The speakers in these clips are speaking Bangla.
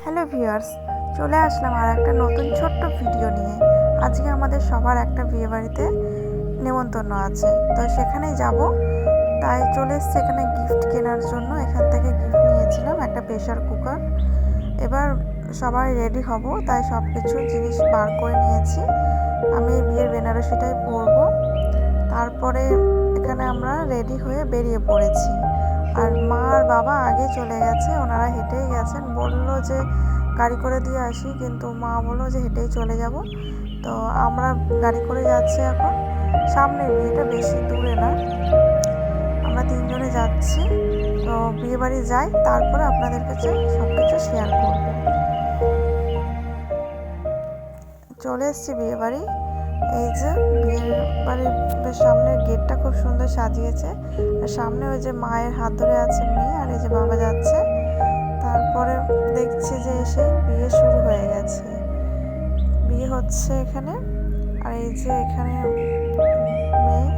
হ্যালো ভিউয়ার্স, চলে আসলাম আর একটা নতুন ছোট্ট ভিডিও নিয়ে। আজকে আমাদের সবার একটা বিয়েবাড়িতে নেমন্তন্ন আছে, তো সেখানেই যাব। তাই চলে এসেছি এখানে গিফট কেনার জন্য। এখান থেকে গিফট নিয়েছিলাম একটা প্রেশার কুকার। এবার সবাই রেডি হব, তাই সব কিছু জিনিস বার করে নিয়েছি। আমি বিয়ের বেনারসিটাই পরবো। তারপরে এখানে আমরা রেডি হয়ে বেরিয়ে পড়েছি। আর মা আর বাবা আগে চলে গেছে, ওনারা হেঁটেই গেছেন। বললো যে গাড়ি করে দিয়ে আসি, কিন্তু মা বললো যে হেঁটেই চলে যাব। তো আমরা গাড়ি করে যাচ্ছি এখন। সামনের বিয়েটা, বেশি দূরে না। আমরা তিনজনে যাচ্ছি। তো বিয়ে বাড়ি যাই, তারপরে আপনাদের কাছে সব কিছু শেয়ার করব। চলে এসেছি বিয়ে বাড়ি। এই যে বিয়ের বাড়ির সামনের গেটটা খুব সুন্দর সাজিয়েছে। আর সামনে ওই যে মায়ের হাত ধরে আছে মেয়ে, আর এই যে বাবা যাচ্ছে। তারপরে দেখছি যে এসে বিয়ে শুরু হয়ে গেছে, বিয়ে হচ্ছে এখানে। আর এই যে এখানে মেয়ে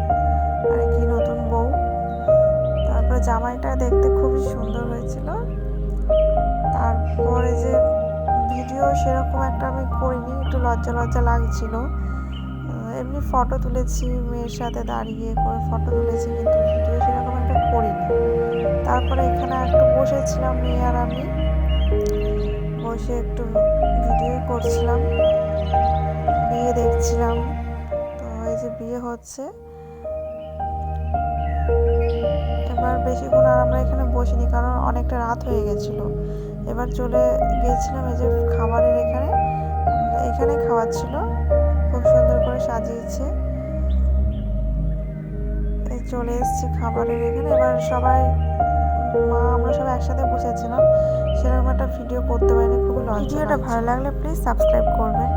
আর কি নতুন বউ। তারপরে জামাইটা দেখতে খুবই সুন্দর হয়েছিল। তারপরে যে ভিডিও সেরকম একটা আমি করিনি, একটু লজ্জা লজ্জা লাগছিল। এমনি ফটো তুলেছি, মেয়ের সাথে দাঁড়িয়ে করে ফটো তুলেছি, কিন্তু ভিডিও সেরকম একটা করিনি। তারপরে এখানে একটু বসেছিলাম, মেয়ে আর আমি বসে একটু ভিডিও করছিলাম, বিয়ে দেখছিলাম। তো এই যে বিয়ে হচ্ছে। এবার বেশিক্ষণ আর আমরা এখানে বসিনি, কারণ অনেকটা রাত হয়ে গেছিলো। এবার চলে গিয়েছিলাম এই যে খাবারের এখানে খাওয়াচ্ছিল, খুব সুন্দর করে সাজিয়েছে। এই চলে এসেছি খাবারের এখানে। এবার সবাই আমরা সবাই একসাথে বসেছিলাম, সেরকম একটা ভিডিও করতে পারিনি, খুবই লজ্জা। ভিডিওটা ভালো লাগলে প্লিজ সাবস্ক্রাইব করবেন।